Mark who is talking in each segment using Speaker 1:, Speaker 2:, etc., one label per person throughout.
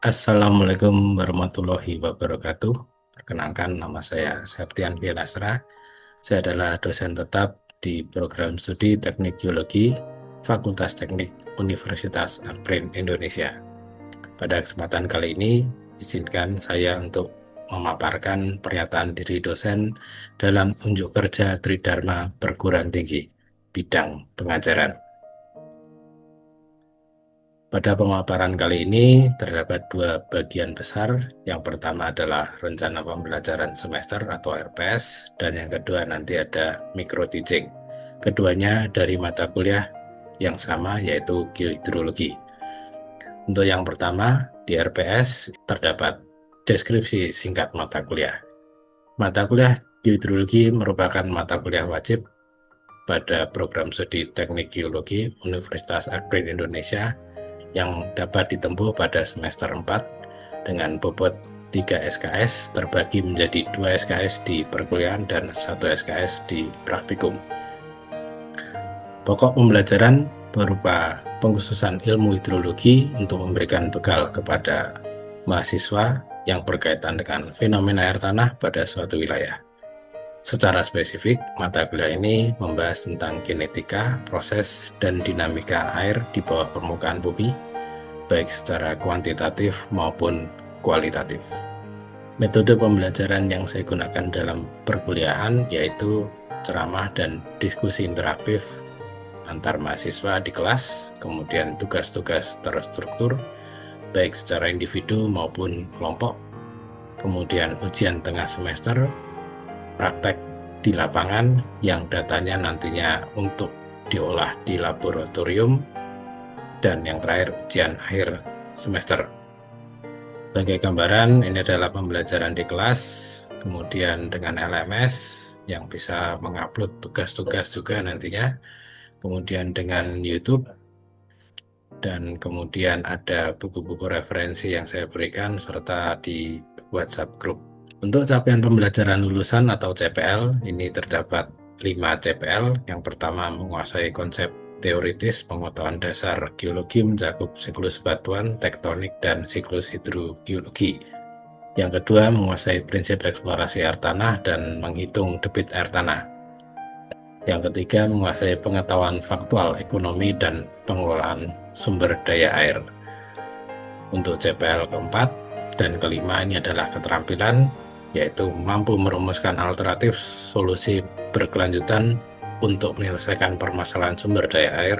Speaker 1: Assalamualaikum warahmatullahi wabarakatuh. Perkenalkan, nama saya Septian Pianastra. Saya adalah dosen tetap di program studi Teknik Geologi Fakultas Teknik Universitas Unprin Indonesia. Pada kesempatan kali ini, izinkan saya untuk memaparkan pernyataan diri dosen dalam unjuk kerja Tridharma Perguruan Tinggi, bidang pengajaran. Pada pemaparan kali ini terdapat dua bagian besar. Yang pertama adalah rencana pembelajaran semester atau RPS, dan yang kedua nanti ada micro teaching. Keduanya dari mata kuliah yang sama, yaitu geohidrologi. Untuk yang pertama, di RPS terdapat deskripsi singkat mata kuliah. Mata kuliah geohidrologi merupakan mata kuliah wajib pada program studi Teknik Geologi Universitas Unprin Indonesia yang dapat ditempuh pada semester 4 dengan bobot 3 SKS terbagi menjadi 2 SKS di perkuliahan dan 1 SKS di praktikum. Pokok pembelajaran berupa pengkhususan ilmu hidrologi untuk memberikan bekal kepada mahasiswa yang berkaitan dengan fenomena air tanah pada suatu wilayah. Secara spesifik, mata kuliah ini membahas tentang kinetika, proses, dan dinamika air di bawah permukaan bumi, baik secara kuantitatif maupun kualitatif. Metode pembelajaran yang saya gunakan dalam perkuliahan yaitu ceramah dan diskusi interaktif antar mahasiswa di kelas, kemudian tugas-tugas terstruktur, baik secara individu maupun kelompok, kemudian ujian tengah semester, praktek di lapangan yang datanya nantinya untuk diolah di laboratorium, dan yang terakhir ujian akhir semester. Sebagai gambaran, ini adalah pembelajaran di kelas, kemudian dengan LMS yang bisa mengupload tugas-tugas juga nantinya, kemudian dengan YouTube, dan kemudian ada buku-buku referensi yang saya berikan serta di WhatsApp group. Untuk capaian pembelajaran lulusan atau CPL, ini terdapat 5 CPL. Yang pertama, menguasai konsep teoritis pengetahuan dasar geologi mencakup siklus batuan, tektonik, dan siklus hidrogeologi. Yang kedua, menguasai prinsip eksplorasi air tanah dan menghitung debit air tanah. Yang ketiga, menguasai pengetahuan faktual ekonomi dan pengelolaan sumber daya air. Untuk CPL keempat dan kelima ini adalah keterampilan, yaitu mampu merumuskan alternatif solusi berkelanjutan untuk menyelesaikan permasalahan sumber daya air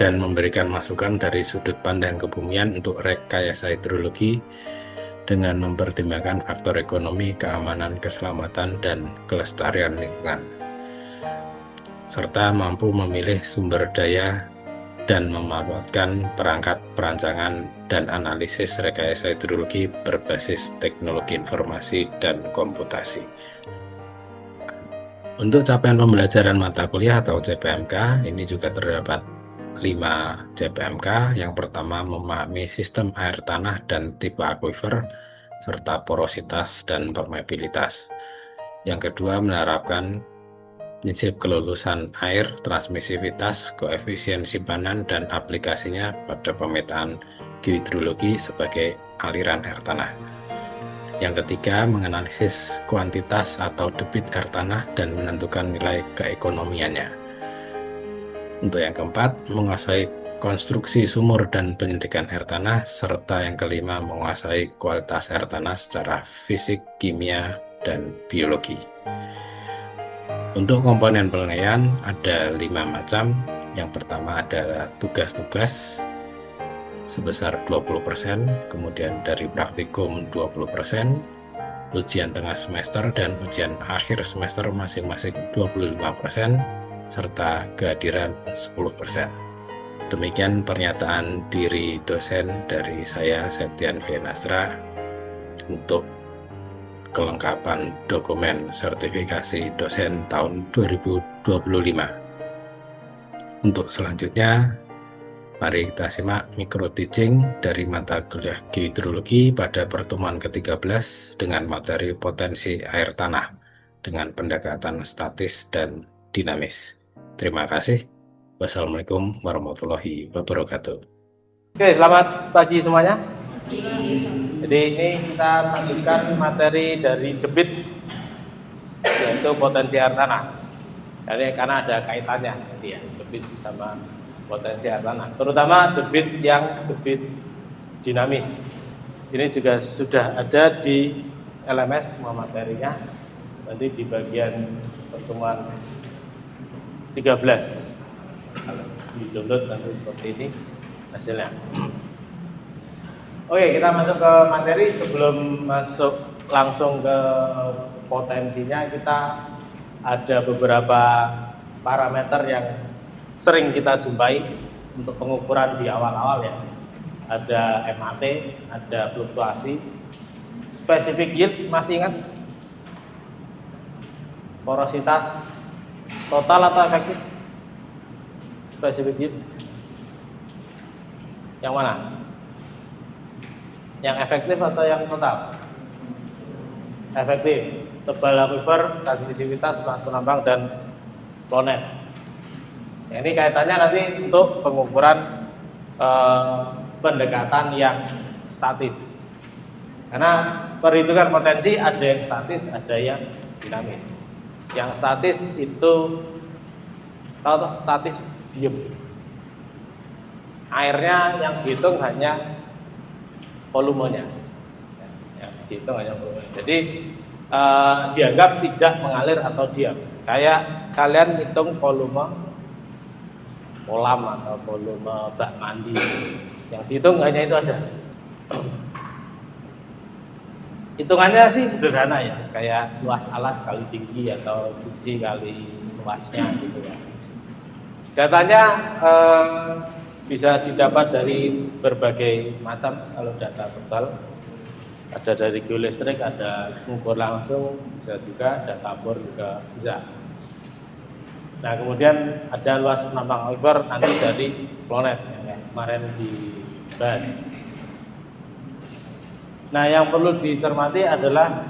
Speaker 1: dan memberikan masukan dari sudut pandang kebumian untuk rekayasa hidrologi dengan mempertimbangkan faktor ekonomi, keamanan, keselamatan, dan kelestarian lingkungan, serta mampu memilih sumber daya dan memanfaatkan perangkat perancangan dan analisis rekayasa hidrologi berbasis teknologi informasi dan komputasi. Untuk capaian pembelajaran mata kuliah atau CPMK, ini juga terdapat 5 CPMK. Yang pertama, memahami sistem air tanah dan tipe aquifer, serta porositas dan permeabilitas. Yang kedua, menerapkan prinsip kelulusan air, transmisivitas, koefisien simpanan, dan aplikasinya pada pemetaan geohidrologi sebagai aliran air tanah. Yang ketiga, menganalisis kuantitas atau debit air tanah dan menentukan nilai keekonomiannya. Untuk yang keempat, menguasai konstruksi sumur dan penyedikan air tanah, serta yang kelima, menguasai kualitas air tanah secara fisik, kimia, dan biologi. Untuk komponen penilaian ada 5 macam. Yang pertama ada tugas-tugas sebesar 20%, kemudian dari praktikum 20%, ujian tengah semester dan ujian akhir semester masing-masing 25%, serta kehadiran 10%. Demikian pernyataan diri dosen dari saya, Septian Pianastra, untuk kelengkapan dokumen sertifikasi dosen tahun 2025. Untuk selanjutnya, mari kita simak micro teaching dari mata kuliah geohidrologi pada pertemuan ke-13 dengan materi potensi air tanah dengan pendekatan statis dan dinamis. Terima kasih. Wassalamualaikum warahmatullahi wabarakatuh.
Speaker 2: Oke, selamat pagi semuanya. Jadi ini kita lanjutkan materi dari debit, yaitu potensi air tanah. Jadi karena ada kaitannya, ya, debit sama potensi air tanah. Terutama debit yang debit dinamis. Ini juga sudah ada di LMS semua materinya. Nanti di bagian pertemuan 13. Kalau di download nanti seperti ini hasilnya. Oke, kita masuk ke materi. Sebelum masuk langsung ke potensinya, kita ada beberapa parameter yang sering kita jumpai untuk pengukuran di awal-awal ya. Ada MAT, ada fluktuasi, specific yield, masih ingat? Porositas total atau efektif? Specific yield yang mana? Yang efektif atau yang total? Efektif. Tebal aquifer, transmisivitas, luas penambang, dan flow net. Ini kaitannya nanti untuk pengukuran pendekatan yang statis. Karena perhitungan potensi ada yang statis, ada yang dinamis. Yang statis itu, kalau statis diem, airnya yang dihitung hanya volumenya, yang dihitung hanya volumenya. Jadi dianggap tidak mengalir atau diam. Kayak kalian hitung volume kolam atau volume bak mandi, yang dihitung hanya itu aja. Hitungannya sih sederhana ya, kayak luas alas kali tinggi atau sisi kali luasnya gitu ya. Datanya bisa didapat dari berbagai macam. Kalau data total ada dari geolistrik, ada mengukur langsung, bisa juga data bor juga bisa. Nah kemudian ada luas penambang aquifer nanti dari flow net yang kemarin dibahas. Nah yang perlu dicermati adalah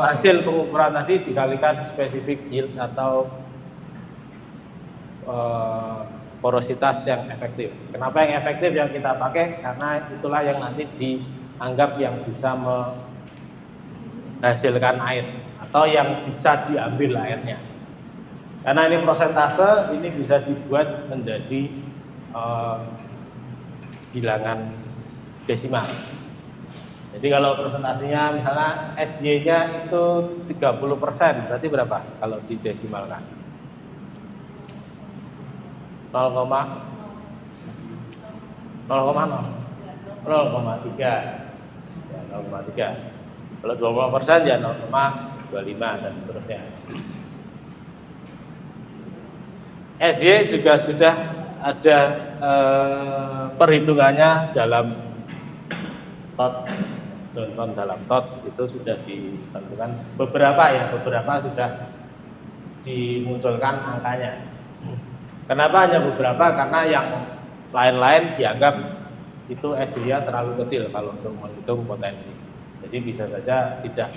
Speaker 2: hasil pengukuran tadi dikalikan specific yield atau porositas yang efektif. Kenapa yang efektif yang kita pakai? Karena itulah yang nanti dianggap yang bisa menghasilkan air atau yang bisa diambil airnya. Karena ini prosentase, ini bisa dibuat menjadi bilangan desimal. Jadi kalau persentasenya misalnya SY-nya itu 30%, berarti berapa kalau didesimalkan? 0,3 ya, 0,3. Kalau 20% ya 0,25 dan seterusnya. SY juga sudah ada perhitungannya dalam TOT, Johnson dalam TOT itu sudah ditentukan beberapa sudah dimunculkan angkanya. Kenapa hanya beberapa? Karena yang lain-lain dianggap itu SY-nya terlalu kecil kalau untuk menghitung potensi. Jadi bisa saja tidak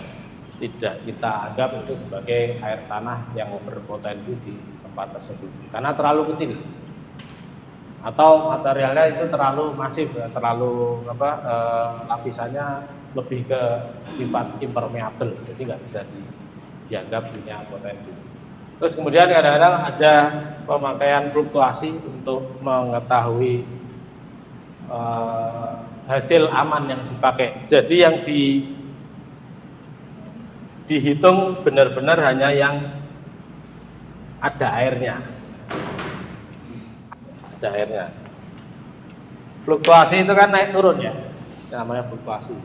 Speaker 2: kita anggap itu sebagai air tanah yang berpotensi di tempat tersebut karena terlalu kecil, atau materialnya itu terlalu masif, terlalu lapisannya lebih ke sifat impermeable, jadi nggak bisa dianggap punya potensi. Terus kemudian kadang-kadang ada pemakaian fluktuasi untuk mengetahui hasil aman yang dipakai. Jadi yang dihitung benar-benar hanya yang ada airnya. Ada airnya. Fluktuasi itu kan naik turun ya. Namanya fluktuasi.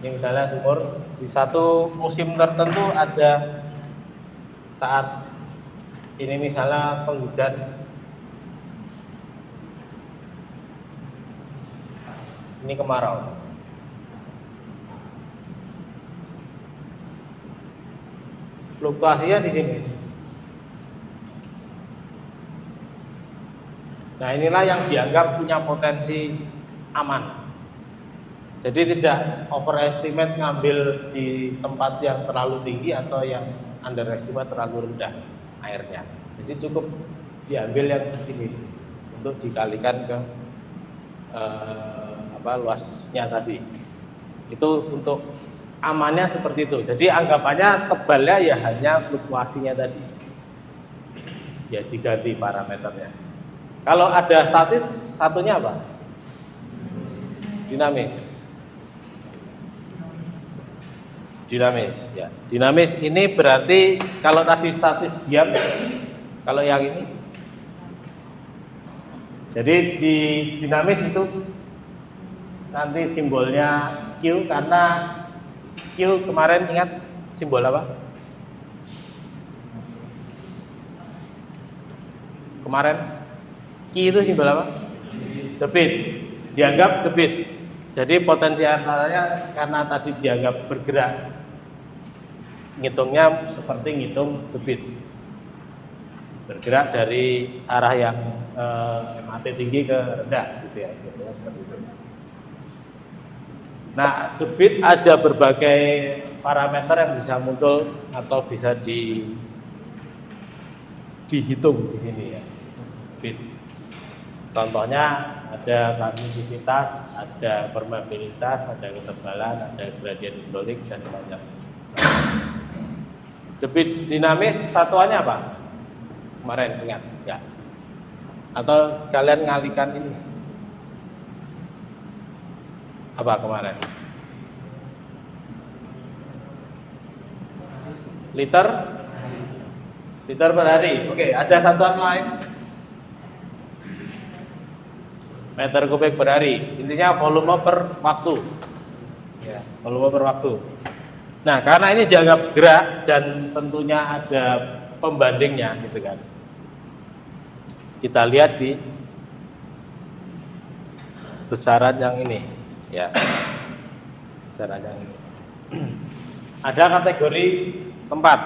Speaker 2: Ini misalnya sumur di satu musim tertentu ada saat ini misalnya penghujan, ini kemarau. Fluktuasinya di sini. Nah inilah yang dianggap punya potensi aman. Jadi tidak overestimate ngambil di tempat yang terlalu tinggi atau yang underestimate terlalu rendah airnya. Jadi cukup diambil yang di sini untuk dikalikan ke luasnya tadi. Itu untuk amannya seperti itu. Jadi anggapannya tebalnya ya hanya fluktuasinya tadi. Ya diganti parameternya. Kalau ada statis, satunya apa? Dinamis. Dinamis, ya. Dinamis ini berarti kalau tadi statis diam, kalau yang ini. Jadi di dinamis itu nanti simbolnya Q, karena Q kemarin ingat simbol apa? Kemarin Q itu simbol apa? Debit. Dianggap debit. Jadi potensi antaranya karena tadi dianggap bergerak, ngitungnya seperti ngitung debit. Bergerak dari arah yang MAT tinggi ke rendah gitu ya, seperti itu. Nah, debit ada berbagai parameter yang bisa muncul atau bisa dihitung di sini ya. Debit. Contohnya ada transmisivitas, ada permeabilitas, ada ketebalan, ada gradien hidrolik dan macam. Debit dinamis satuannya apa? Kemarin ingat ya? Atau kalian ngalikan ini? Apa kemarin? Liter per hari. Oke, ada satuan lain. Meter kubik per hari. Intinya volume per waktu. Ya, volume per waktu. Nah, karena ini dianggap gerak dan tentunya ada pembandingnya gitu kan. Kita lihat di besaran yang ini ya. Besaran yang ini. Ada kategori tempat.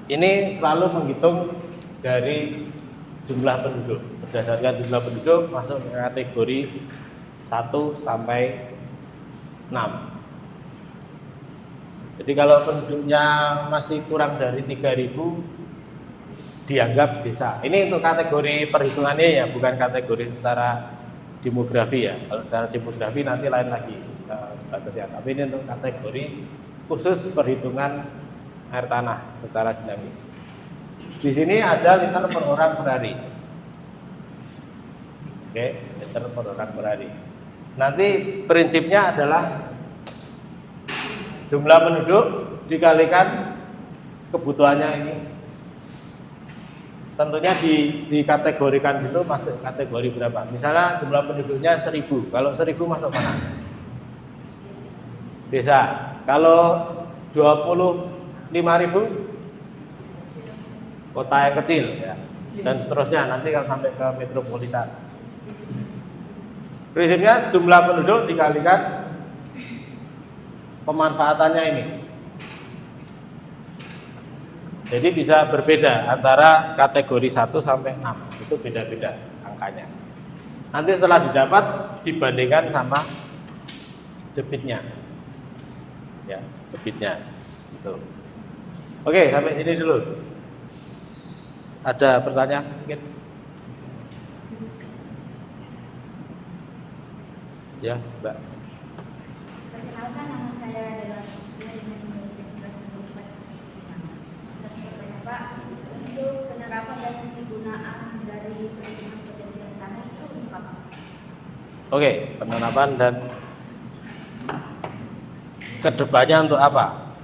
Speaker 2: Ini selalu menghitung dari jumlah penduduk. Berdasarkan jumlah penduduk masuk ke kategori 1 sampai 6. Jadi kalau penduduknya masih kurang dari 3.000 dianggap desa. Ini untuk kategori perhitungannya ya, bukan kategori secara demografi ya. Kalau secara demografi nanti lain lagi batasnya. Tapi ini untuk kategori khusus perhitungan air tanah secara dinamis. Di sini ada liter per orang per hari. Oke, liter per orang per hari. Nanti prinsipnya adalah jumlah penduduk dikalikan kebutuhannya ini. Tentunya dikategorikan itu masuk kategori berapa. Misalnya jumlah penduduknya 1.000. Kalau 1.000 masuk mana? Desa. Kalau 25.000 kota yang kecil ya. Dan seterusnya nanti kalau sampai ke metropolitan. Prinsipnya jumlah penduduk dikalikan pemanfaatannya ini. Jadi bisa berbeda antara kategori 1 sampai 6. Itu beda-beda angkanya. Nanti setelah didapat dibandingkan sama debitnya. Ya, debitnya. Gitu. Oke, sampai sini dulu. Ada pertanyaan mungkin? Ya, Mbak.
Speaker 3: Perkenalkan, nama saya adalah Sofia dengan Universitas Kesulitan. Pak, untuk penerapan dan penggunaan dari perhitungan potensial tanah itu apa?
Speaker 2: Oke, penerapan dan kedepannya untuk apa?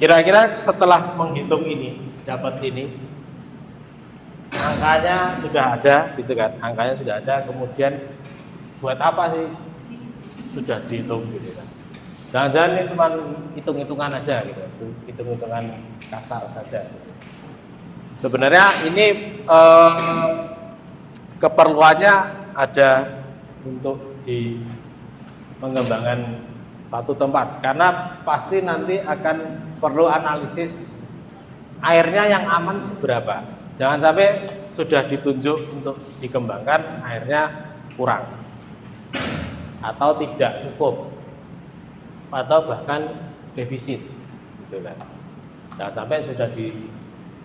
Speaker 2: Kira-kira setelah menghitung ini, dapat ini, angkanya sudah ada, gitu kan? Angkanya sudah ada, kemudian buat apa sih sudah dihitung gitu kan? Jangan-jangan ini cuma hitung-hitungan aja gitu, hitung-hitungan kasar saja. Sebenarnya ini keperluannya ada untuk di pengembangan satu tempat, karena pasti nanti akan perlu analisis airnya yang aman seberapa. Jangan sampai sudah ditunjuk untuk dikembangkan airnya kurang atau tidak cukup atau bahkan defisit gitu kan. Jangan sampai sudah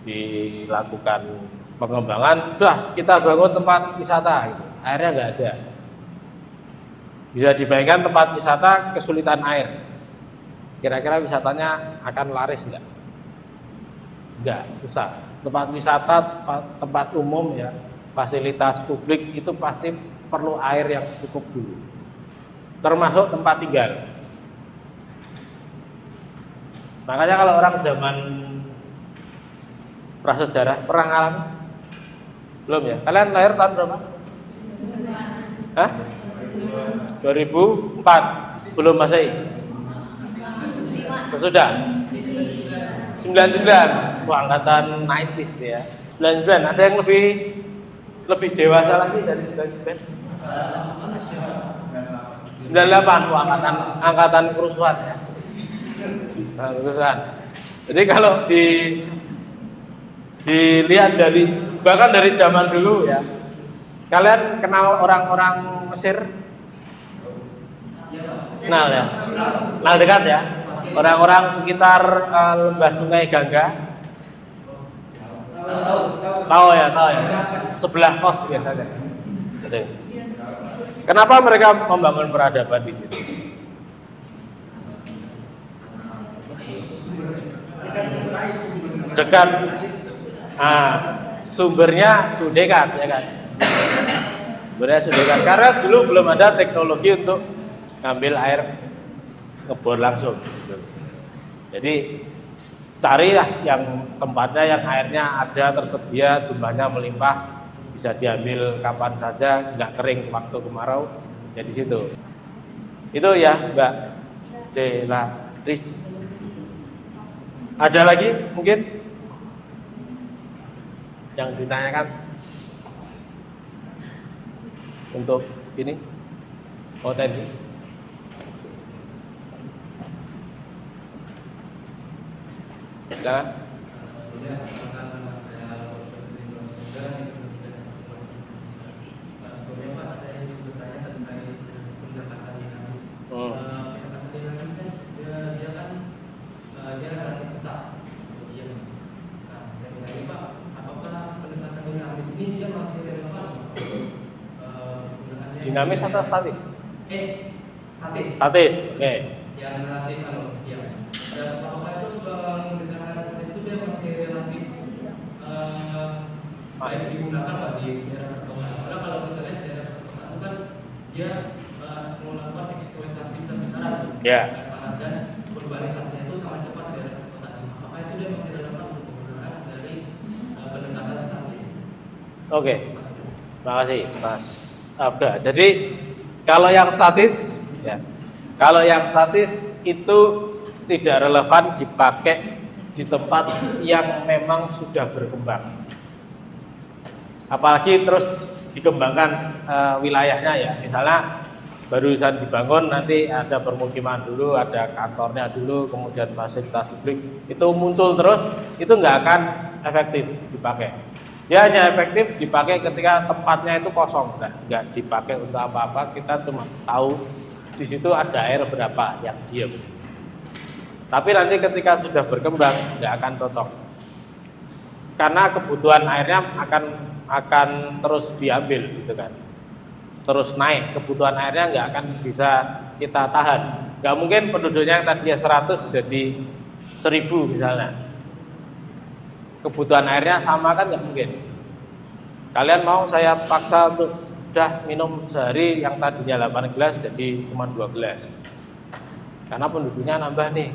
Speaker 2: dilakukan pengembangan, udah kita bangun tempat wisata, gitu. Airnya nggak ada. Bisa dibayangkan tempat wisata kesulitan air. Kira-kira wisatanya akan laris nggak? Nggak, susah. Tempat wisata, tempat umum ya, fasilitas publik itu pasti perlu air yang cukup dulu. Termasuk tempat tinggal. Makanya kalau orang zaman prasejarah pernah ngalamin? Belum ya? Kalian lahir tahun berapa? Hah? 2004 sebelum Masehi. Sesudah 99, angkatan 90s ya. 99, ada yang lebih dewasa lagi dari 99. 98, angkatan kerusuhan ya. Kerusuhan. Jadi kalau dilihat bahkan dari zaman dulu ya. Kalian kenal orang-orang Mesir? Kenal ya? Kenal dekat ya? Orang-orang sekitar lembah Sungai Gangga? Tahu ya? Sebelah kos biasanya. Kenapa mereka membangun peradaban di situ? Dekat. Sumbernya Sudekat ya kan? Sumbernya Sudekat. Karena dulu belum ada teknologi untuk ngambil air ngebor langsung. Jadi carilah yang tempatnya yang airnya ada tersedia, jumlahnya melimpah, bisa diambil kapan saja, nggak kering waktu kemarau. Ya di situ. Itu ya Mbak Delaris. Ada lagi mungkin yang ditanyakan untuk ini potensi? Jangan. Dinamis atau statis? Statis. Statis, oke.
Speaker 4: Yang relatif kalau ya. Apakah itu menggunakan statis itu dia masih relatif masih digunakan nggak di daerah perkotaan? Karena kalau kita lihat di daerah perkotaan itu kan dia melakukan eksploitasi besar-besaran.
Speaker 2: Ya.
Speaker 4: Dan urbanisasinya itu sangat cepat di daerah perkotaan. Apakah itu dia masih relevan untuk penggunaan dari pendekatan statis?
Speaker 2: Oke. Terima kasih, Mas Abda. Jadi kalau yang statis ya. Kalau yang statis itu tidak relevan dipakai di tempat yang memang sudah berkembang. Apalagi terus dikembangkan wilayahnya ya. Misalnya barusan dibangun, nanti ada permukiman dulu, ada kantornya dulu, kemudian fasilitas publik itu muncul terus, itu nggak akan efektif dipakai. Dia hanya efektif dipakai ketika tempatnya itu kosong, nggak dipakai untuk apa-apa. Kita cuma tahu di situ ada air berapa yang diam. Tapi nanti ketika sudah berkembang nggak akan cocok, karena kebutuhan airnya akan terus diambil gitu kan, terus naik. Kebutuhan airnya nggak akan bisa kita tahan. Nggak mungkin penduduknya yang tadinya 100 jadi 1000 misalnya. Kebutuhan airnya sama kan nggak mungkin. Kalian mau saya paksa untuk udah minum sehari yang tadinya 8 gelas jadi cuma 2 gelas. Karena penduduknya nambah nih.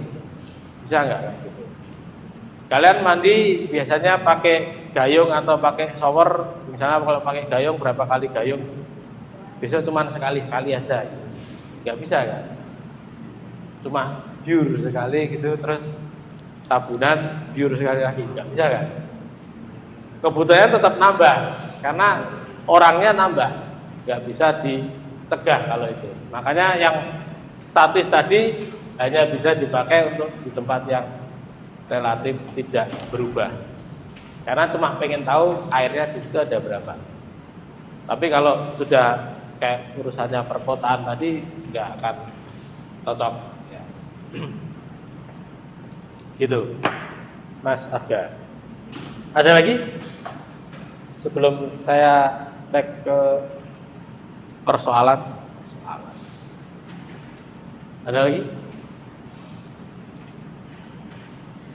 Speaker 2: Bisa nggak? Kalian mandi biasanya pakai gayung atau pakai shower. Misalnya kalau pakai gayung berapa kali gayung? Besok cuma sekali-sekali aja. Nggak bisa kan? Cuma biur sekali gitu, terus sabunan biur sekali lagi, nggak bisa kan? Kebutuhannya tetap nambah karena orangnya nambah, nggak bisa dicegah kalau itu. Makanya yang statis tadi hanya bisa dipakai untuk di tempat yang relatif tidak berubah, karena cuma pengen tahu airnya di situ ada berapa. Tapi kalau sudah kayak urusannya perkotaan tadi nggak akan cocok ya. Gitu, Mas Aga. Ada lagi? Sebelum saya cek ke persoalan. Ada lagi?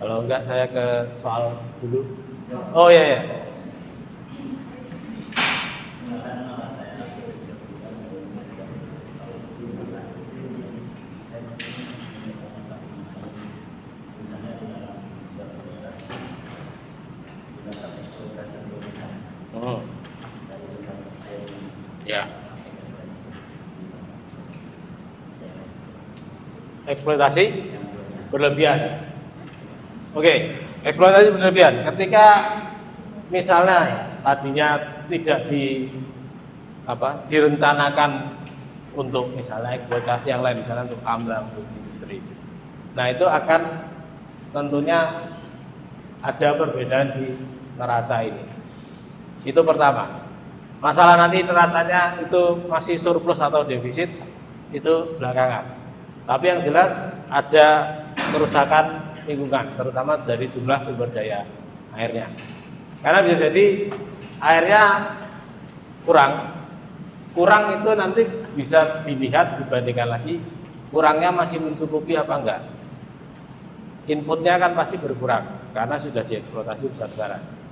Speaker 2: Kalau enggak saya ke soal dulu. Oh iya ya. Ya. Eksploitasi berlebihan. Oke, eksploitasi berlebihan. Ketika misalnya tadinya tidak direncanakan untuk misalnya eksploitasi yang lain, misalnya untuk tambang, untuk industri. Nah itu akan tentunya ada perbedaan di neraca ini. Itu pertama. Masalah nanti neracanya itu masih surplus atau defisit itu belakangan. Tapi yang jelas ada kerusakan lingkungan, terutama dari jumlah sumber daya airnya. Karena bisa jadi airnya kurang itu nanti bisa dilihat dibandingkan lagi kurangnya masih mencukupi apa enggak. Inputnya kan pasti berkurang karena sudah dieksploitasi besar-besaran.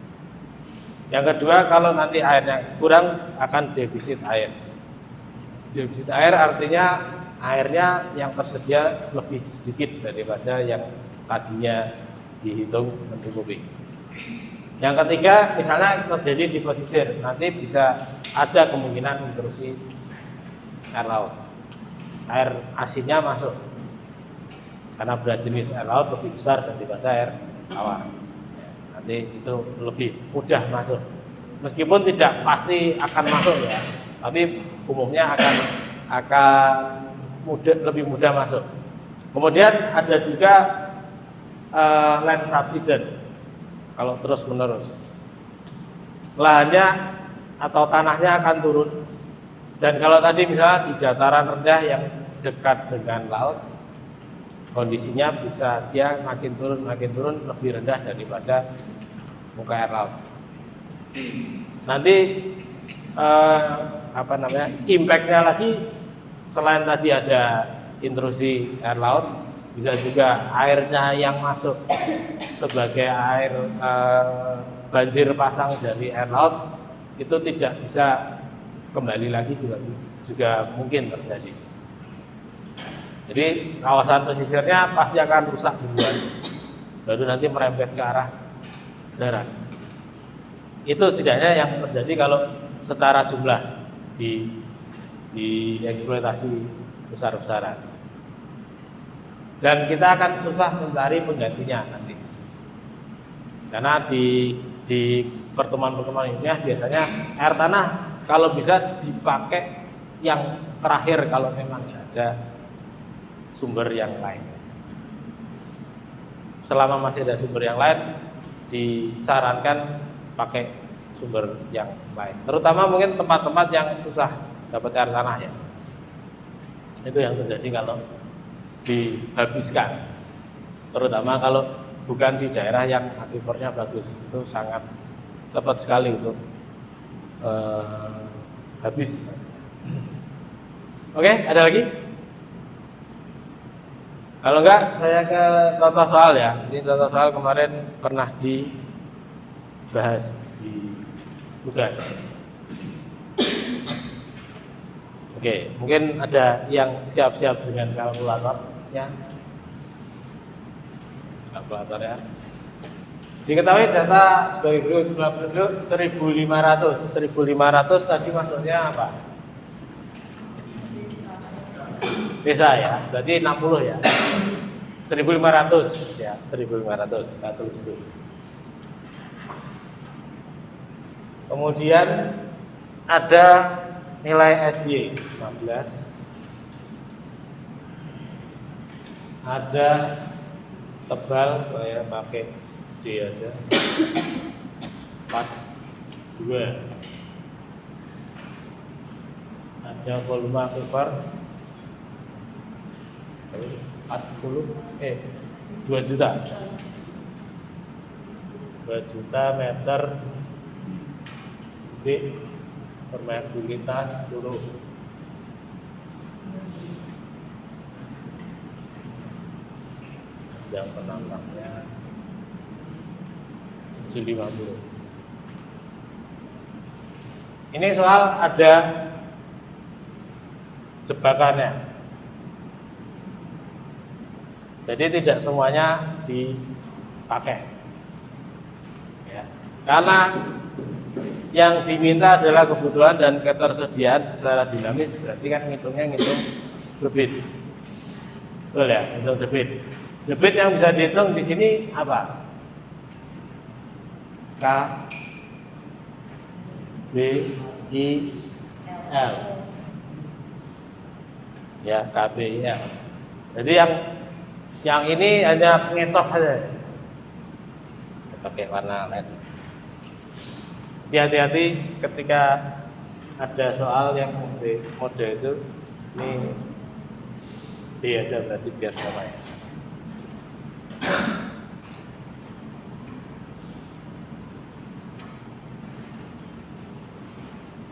Speaker 2: Yang kedua, kalau nanti airnya kurang akan defisit air. Defisit air artinya airnya yang tersedia lebih sedikit daripada yang tadinya dihitung mencukupi. Yang ketiga, misalnya terjadi di pesisir, nanti bisa ada kemungkinan intrusi air laut. Air asinnya masuk karena berat jenis air laut lebih besar daripada air tawar. Nanti itu lebih mudah masuk. Meskipun tidak pasti akan masuk ya, tapi umumnya akan lebih mudah masuk. Kemudian ada juga land subsidence. Kalau terus menerus lahannya atau tanahnya akan turun. Dan kalau tadi misalnya di dataran rendah yang dekat dengan laut, kondisinya bisa dia makin turun lebih rendah daripada muka air laut. Nanti impactnya lagi selain tadi ada intrusi air laut, bisa juga airnya yang masuk sebagai air banjir pasang dari air laut itu tidak bisa kembali lagi juga mungkin terjadi. Jadi kawasan pesisirnya pasti akan rusak duluan, baru nanti merembet ke arah darat. Itu setidaknya yang terjadi kalau secara jumlah di eksploitasi besar-besaran. Dan kita akan susah mencari penggantinya nanti. Karena di pertemuan-pertemuan ilmiah biasanya air tanah kalau bisa dipakai yang terakhir kalau memang ada sumber yang lain. Selama masih ada sumber yang lain, disarankan pakai sumber yang lain. Terutama mungkin tempat-tempat yang susah dapat air tanah ya. Itu yang terjadi kalau dihabiskan. Terutama kalau bukan di daerah yang akifernya bagus, itu sangat cepat sekali untuk habis. Oke, ada lagi? Kalau enggak, saya ke contoh soal ya. Ini contoh soal kemarin pernah dibahas di tugas. Oke, mungkin ada yang siap-siap dengan kalkulator ya. Kalkulator ya. Diketahui data sebagai berikut: jumlah penduduk 1.500. 1.500 tadi maksudnya apa? Desa ya, berarti 60 ya. 1.500 ya, 1.500 kita tulis dulu. Kemudian ada nilai SY 15. Ada tebal, saya pakai D aja. 42. Ada volume aquifer 2 juta. 2 juta meter kubik permeabilitas curug. Yang penambangnya 750. Ini soal ada jebakannya. Jadi tidak semuanya dipakai. Ya. Karena yang diminta adalah kebutuhan dan ketersediaan secara dinamis, berarti kan ngitungnya ngitung debit. Betul ya, ngitung debit. Debit yang bisa dihitung di sini apa? K B I L. Ya, K B I L. Jadi yang ini hanya pengecoh saja. Pakai warna LED. Hati-hati ketika ada soal yang mode itu, ini D aja berarti biar sama ya.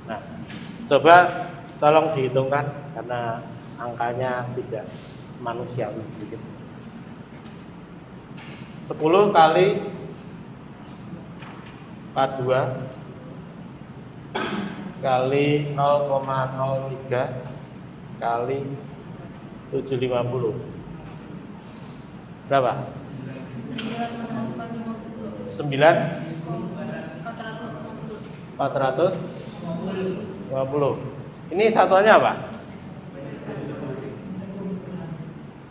Speaker 2: Nah, coba tolong dihitungkan karena angkanya tidak manusiawi sedikit. 10 kali K2 kali 0,03 kali 750. Berapa? 450. Ini satuannya apa?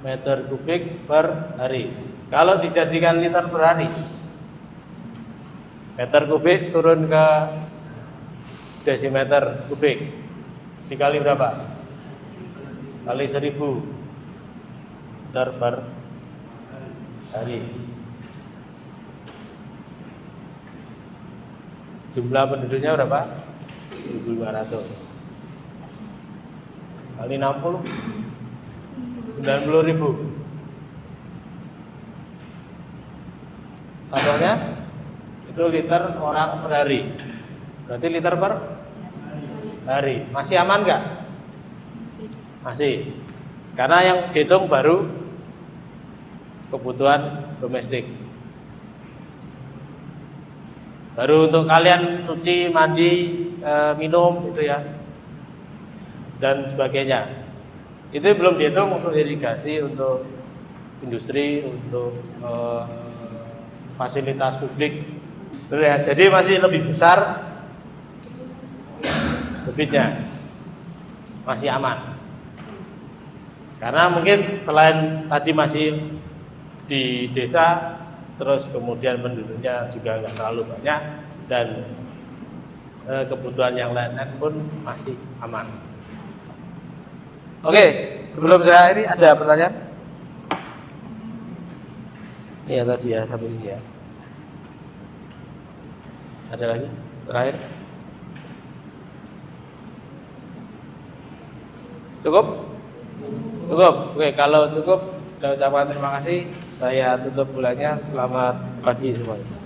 Speaker 2: Meter kubik per hari. Kalau dijadikan liter per hari, meter kubik turun ke desimeter kubik, dikali berapa? Kali 1000 liter per hari. Jumlah penduduknya berapa? 1.500 kali 60, 90.000. Satunya itu liter orang per hari. Berarti liter per hari. Masih aman nggak? Masih. Karena yang dihitung baru kebutuhan domestik. Baru untuk kalian cuci, mandi, minum itu ya, dan sebagainya. Itu belum dihitung untuk irigasi, untuk industri, untuk fasilitas publik. Ya, jadi masih lebih besar debitnya, masih aman. Karena mungkin selain tadi masih di desa, terus kemudian penduduknya juga nggak terlalu banyak dan kebutuhan yang lain-lain pun masih aman. Oke, sebelum saya akhiri ada pertanyaan? Iya tadi ya, sampai ini ya. Ada lagi? Terakhir? Cukup? Cukup? Oke, kalau cukup saya ucapkan terima kasih. Saya tutup bulannya. Selamat pagi semuanya.